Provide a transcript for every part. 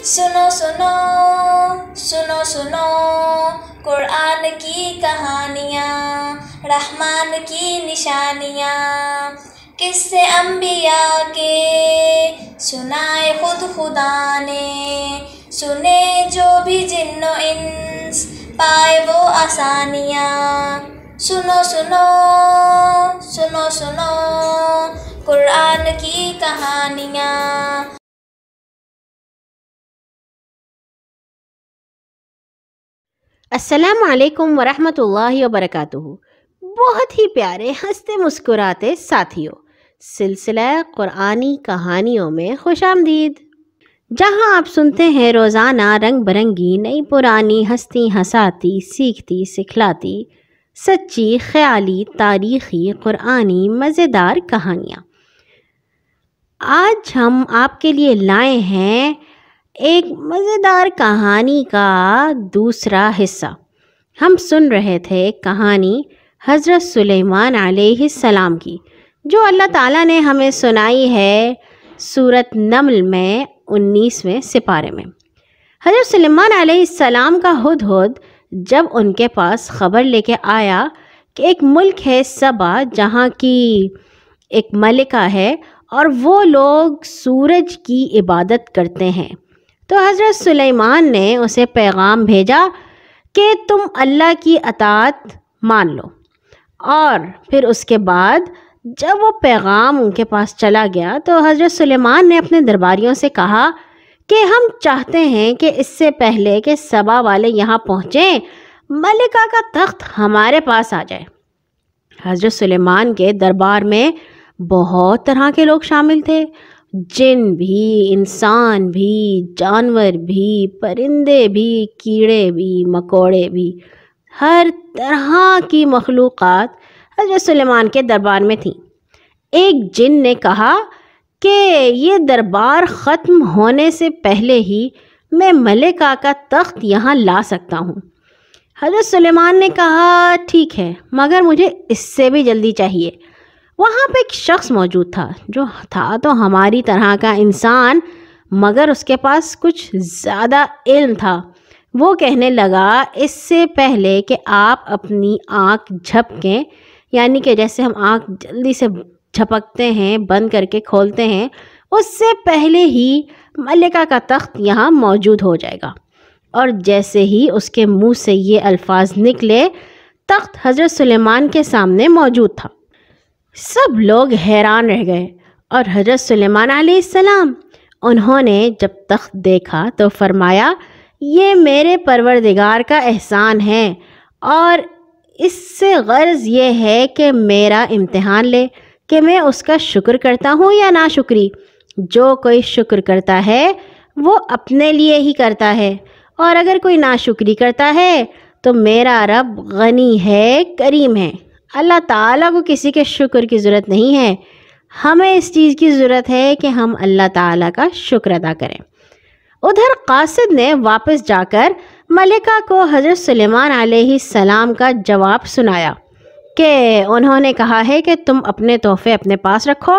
سنو سنو سنو سنو قرآن کی کہانیاں، رحمان کی نشانیاں، قصے انبیاء کے سنائے خود خدا نے، سنے جو بھی جن و انس پائے وہ آسانیاں۔ سنو سنو سنو سنو قرآن کی کہانیاں۔ السلام علیکم ورحمۃ اللہ وبرکاتہ۔ بہت ہی پیارے ہنستے مسکراتے ساتھیوں، سلسلہ قرآنی کہانیوں میں خوش آمدید، جہاں آپ سنتے ہیں روزانہ رنگ برنگی نئی پرانی ہستی ہساتی سیکھتی سکھلاتی سچی خیالی تاریخی قرآنی مزیدار کہانیاں۔ آج ہم آپ کے لیے لائے ہیں ایک مزیدار کہانی کا دوسرا حصہ۔ ہم سن رہے تھے کہانی حضرت سلیمان علیہ السلام کی، جو اللہ تعالیٰ نے ہمیں سنائی ہے سورۃ نمل میں 19ویں سپارے میں۔ حضرت سلیمان علیہ السلام کا ہدہد جب ان کے پاس خبر لے کے آیا کہ ایک ملک ہے سبا، جہاں کی ایک ملکہ ہے اور وہ لوگ سورج کی عبادت کرتے ہیں، تو حضرت سلیمان نے اسے پیغام بھیجا کہ تم اللہ کی اطاعت مان لو۔ اور پھر اس کے بعد جب وہ پیغام ان کے پاس چلا گیا تو حضرت سلیمان نے اپنے درباریوں سے کہا کہ ہم چاہتے ہیں کہ اس سے پہلے کہ سبا والے یہاں پہنچیں، ملکہ کا تخت ہمارے پاس آ جائے۔ حضرت سلیمان کے دربار میں بہت طرح کے لوگ شامل تھے، جن بھی، انسان بھی، جانور بھی، پرندے بھی، کیڑے بھی، مکوڑے بھی، ہر طرح کی مخلوقات حضرت سلیمان کے دربار میں تھیں۔ ایک جن نے کہا کہ یہ دربار ختم ہونے سے پہلے ہی میں ملکہ کا تخت یہاں لا سکتا ہوں۔ حضرت سلیمان نے کہا ٹھیک ہے، مگر مجھے اس سے بھی جلدی چاہیے۔ وہاں پہ ایک شخص موجود تھا جو تھا تو ہماری طرح کا انسان، مگر اس کے پاس کچھ زیادہ علم تھا۔ وہ کہنے لگا اس سے پہلے کہ آپ اپنی آنکھ جھپکیں، یعنی کہ جیسے ہم آنکھ جلدی سے جھپکتے ہیں بند کر کے کھولتے ہیں، اس سے پہلے ہی ملکہ کا تخت یہاں موجود ہو جائے گا۔ اور جیسے ہی اس کے منہ سے یہ الفاظ نکلے، تخت حضرت سلیمان کے سامنے موجود تھا۔ سب لوگ حیران رہ گئے، اور حضرت سلیمان علیہ السلام، انہوں نے جب تخت دیکھا تو فرمایا یہ میرے پروردگار کا احسان ہے، اور اس سے غرض یہ ہے کہ میرا امتحان لے کہ میں اس کا شکر کرتا ہوں یا ناشکری۔ جو کوئی شکر کرتا ہے وہ اپنے لیے ہی کرتا ہے، اور اگر کوئی ناشکری کرتا ہے تو میرا رب غنی ہے، کریم ہے۔ اللہ تعالیٰ کو کسی کے شکر کی ضرورت نہیں ہے، ہمیں اس چیز کی ضرورت ہے کہ ہم اللہ تعالیٰ کا شکر ادا کریں۔ ادھر قاصد نے واپس جا کر ملکہ کو حضرت سلیمان علیہ السلام کا جواب سنایا کہ انہوں نے کہا ہے کہ تم اپنے تحفے اپنے پاس رکھو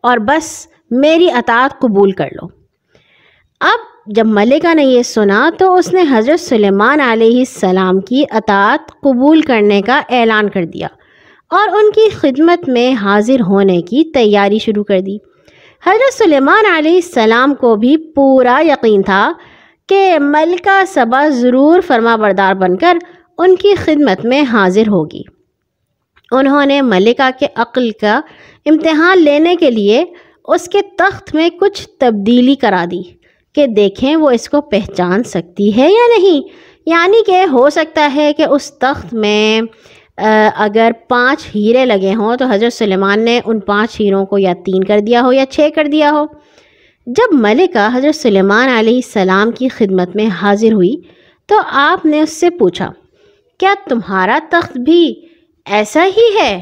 اور بس میری اطاعت قبول کر لو۔ اب جب ملکہ نے یہ سنا تو اس نے حضرت سلیمان علیہ السلام کی اطاعت قبول کرنے کا اعلان کر دیا اور ان کی خدمت میں حاضر ہونے کی تیاری شروع کر دی۔ حضرت سلیمان علیہ السلام کو بھی پورا یقین تھا کہ ملکہ سبا ضرور فرما بردار بن کر ان کی خدمت میں حاضر ہوگی۔ انہوں نے ملکہ کے عقل کا امتحان لینے کے لیے اس کے تخت میں کچھ تبدیلی کرا دی کہ دیکھیں وہ اس کو پہچان سکتی ہے یا نہیں، یعنی کہ ہو سکتا ہے کہ اس تخت میں اگر 5 ہیرے لگے ہوں تو حضرت سلیمان نے ان 5 ہیروں کو یا 3 کر دیا ہو یا 6 کر دیا ہو۔ جب ملکہ حضرت سلیمان علیہ السلام کی خدمت میں حاضر ہوئی تو آپ نے اس سے پوچھا کیا تمہارا تخت بھی ایسا ہی ہے؟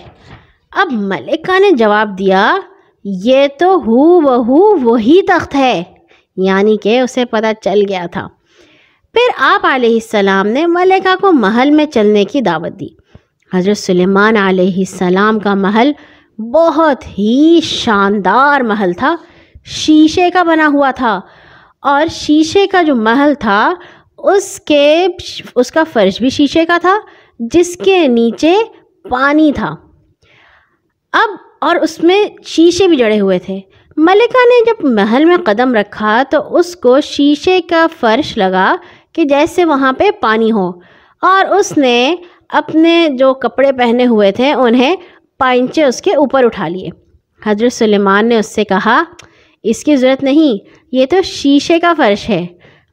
اب ملکہ نے جواب دیا یہ تو ہو بہو وہی تخت ہے، یعنی کہ اسے پتہ چل گیا تھا۔ پھر آپ علیہ السلام نے ملکہ کو محل میں چلنے کی دعوت دی۔ حضرت سلیمان علیہ السلام کا محل بہت ہی شاندار محل تھا، شیشے کا بنا ہوا تھا اور شیشے کا جو محل تھا اس کا فرش بھی شیشے کا تھا، جس کے نیچے پانی تھا اور اس میں شیشے بھی جڑے ہوئے تھے۔ ملکہ نے جب محل میں قدم رکھا تو اس کو شیشے کا فرش لگا کہ جیسے وہاں پہ پانی ہو، اور اس نے اپنے جو کپڑے پہنے ہوئے تھے انہیں پائنچے اس کے اوپر اٹھا لیے۔ حضرت سلیمان نے اس سے کہا، اس کی ضرورت نہیں، یہ تو شیشے کا فرش ہے۔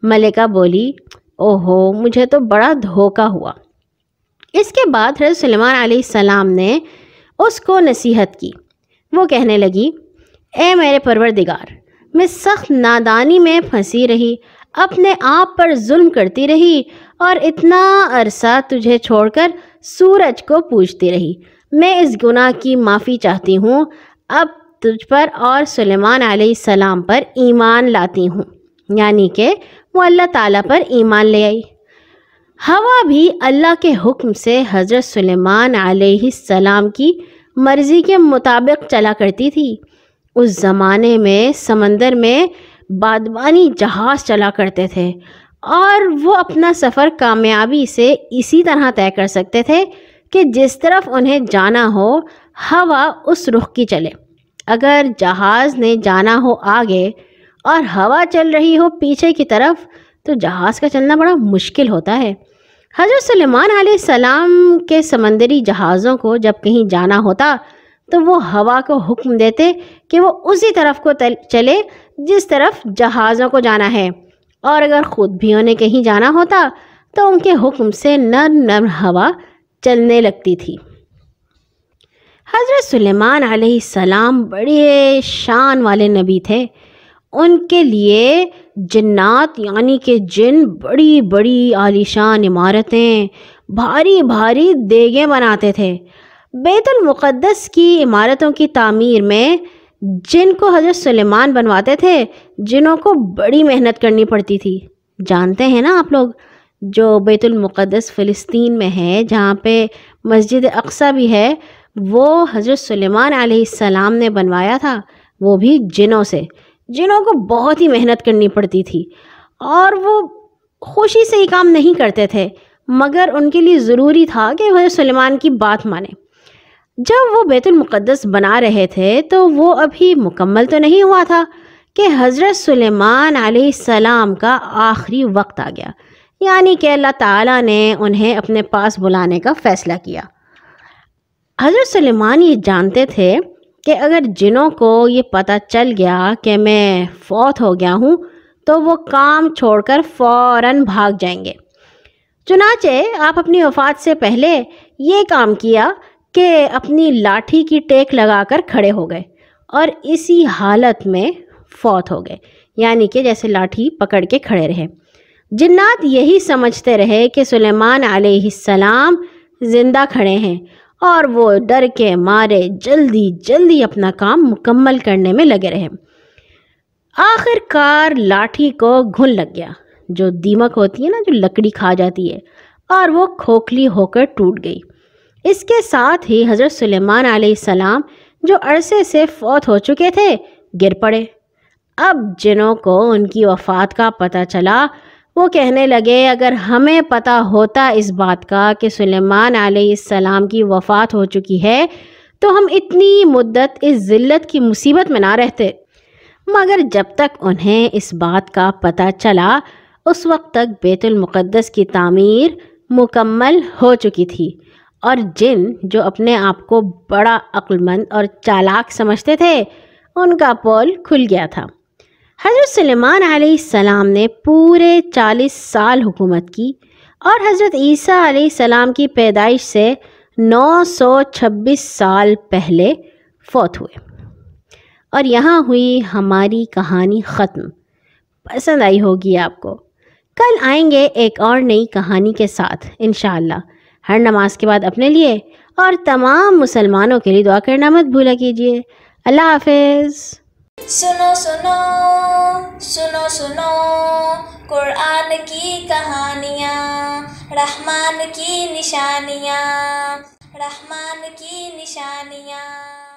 ملکہ بولی، اوہو، مجھے تو بڑا دھوکہ ہوا۔ اس کے بعد حضرت سلیمان علیہ السلام نے اس کو نصیحت کی۔ وہ کہنے لگی، اے میرے پروردگار، میں سخت نادانی میں پھنسی رہی، اپنے آپ پر ظلم کرتی رہی اور اتنا عرصہ تجھے چھوڑ کر سورج کو پوجتی رہی۔ میں اس گناہ کی معافی چاہتی ہوں، اب تجھ پر اور سلیمان علیہ السلام پر ایمان لاتی ہوں۔ یعنی کہ وہ اللہ تعالیٰ پر ایمان لے آئی۔ ہوا بھی اللہ کے حکم سے حضرت سلیمان علیہ السلام کی مرضی کے مطابق چلا کرتی تھی۔ اس زمانے میں سمندر میں بادبانی جہاز چلا کرتے تھے اور وہ اپنا سفر کامیابی سے اسی طرح طے کر سکتے تھے کہ جس طرف انہیں جانا ہو ہوا اس رخ کی چلے۔ اگر جہاز نے جانا ہو آگے اور ہوا چل رہی ہو پیچھے کی طرف تو جہاز کا چلنا بڑا مشکل ہوتا ہے۔ حضرت سلیمان علیہ السلام کے سمندری جہازوں کو جب کہیں جانا ہوتا تو وہ ہوا کو حکم دیتے کہ وہ اسی طرف کو چلے جس طرف جہازوں کو جانا ہے، اور اگر خود بھی انہیں کہیں جانا ہوتا تو ان کے حکم سے نرم نرم ہوا چلنے لگتی تھی۔ حضرت سلیمان علیہ السلام بڑے شان والے نبی تھے۔ ان کے لیے جنات یعنی کہ جن بڑی بڑی عالیشان عمارتیں، بھاری بھاری دیگیں بناتے تھے۔ بیت المقدس کی عمارتوں کی تعمیر میں جن کو حضرت سلیمان بنواتے تھے، جنوں کو بڑی محنت کرنی پڑتی تھی۔ جانتے ہیں نا آپ لوگ، جو بیت المقدس فلسطین میں ہے، جہاں پہ مسجد اقصی بھی ہے، وہ حضرت سلیمان علیہ السلام نے بنوایا تھا، وہ بھی جنوں سے۔ جنوں کو بہت ہی محنت کرنی پڑتی تھی اور وہ خوشی سے یہ کام نہیں کرتے تھے، مگر ان کے لیے ضروری تھا کہ حضرت سلیمان کی بات مانیں۔ جب وہ بیت المقدس بنا رہے تھے تو وہ ابھی مکمل تو نہیں ہوا تھا کہ حضرت سلیمان علیہ السلام کا آخری وقت آ گیا، یعنی کہ اللہ تعالیٰ نے انہیں اپنے پاس بلانے کا فیصلہ کیا۔ حضرت سلیمان یہ جانتے تھے کہ اگر جنوں کو یہ پتہ چل گیا کہ میں فوت ہو گیا ہوں تو وہ کام چھوڑ کر فوراً بھاگ جائیں گے۔ چنانچہ آپ اپنی وفات سے پہلے یہ کام کیا کہ اپنی لاٹھی کی ٹیک لگا کر کھڑے ہو گئے اور اسی حالت میں فوت ہو گئے، یعنی کہ جیسے لاٹھی پکڑ کے کھڑے رہے۔ جنات یہی سمجھتے رہے کہ سلیمان علیہ السلام زندہ کھڑے ہیں اور وہ ڈر کے مارے جلدی جلدی اپنا کام مکمل کرنے میں لگے رہے۔ آخر کار لاٹھی کو گھن لگ گیا، جو دیمک ہوتی ہے نا، جو لکڑی کھا جاتی ہے، اور وہ کھوکھلی ہو کر ٹوٹ گئی۔ اس کے ساتھ ہی حضرت سلیمان علیہ السلام جو عرصے سے فوت ہو چکے تھے گر پڑے۔ اب جنوں کو ان کی وفات کا پتہ چلا، وہ کہنے لگے اگر ہمیں پتہ ہوتا اس بات کا کہ سلیمان علیہ السلام کی وفات ہو چکی ہے تو ہم اتنی مدت اس ذلت کی مصیبت میں نہ رہتے۔ مگر جب تک انہیں اس بات کا پتہ چلا اس وقت تک بیت المقدس کی تعمیر مکمل ہو چکی تھی، اور جن جو اپنے آپ کو بڑا عقل مند اور چالاک سمجھتے تھے ان کا پول کھل گیا تھا۔ حضرت سلیمان علیہ السلام نے پورے 40 سال حکومت کی اور حضرت عیسیٰ علیہ السلام کی پیدائش سے 926 سال پہلے فوت ہوئے۔ اور یہاں ہوئی ہماری کہانی ختم۔ پسند آئی ہوگی آپ کو۔ کل آئیں گے ایک اور نئی کہانی کے ساتھ انشاءاللہ۔ ہر نماز کے بعد اپنے لیے اور تمام مسلمانوں کے لیے دعا کرنا مت بھولا کیجیے۔ اللہ حافظ۔ سنو سنو سنو سنو قرآن کی کہانیاں، رحمان کی نشانیاں، رحمان کی نشانیاں۔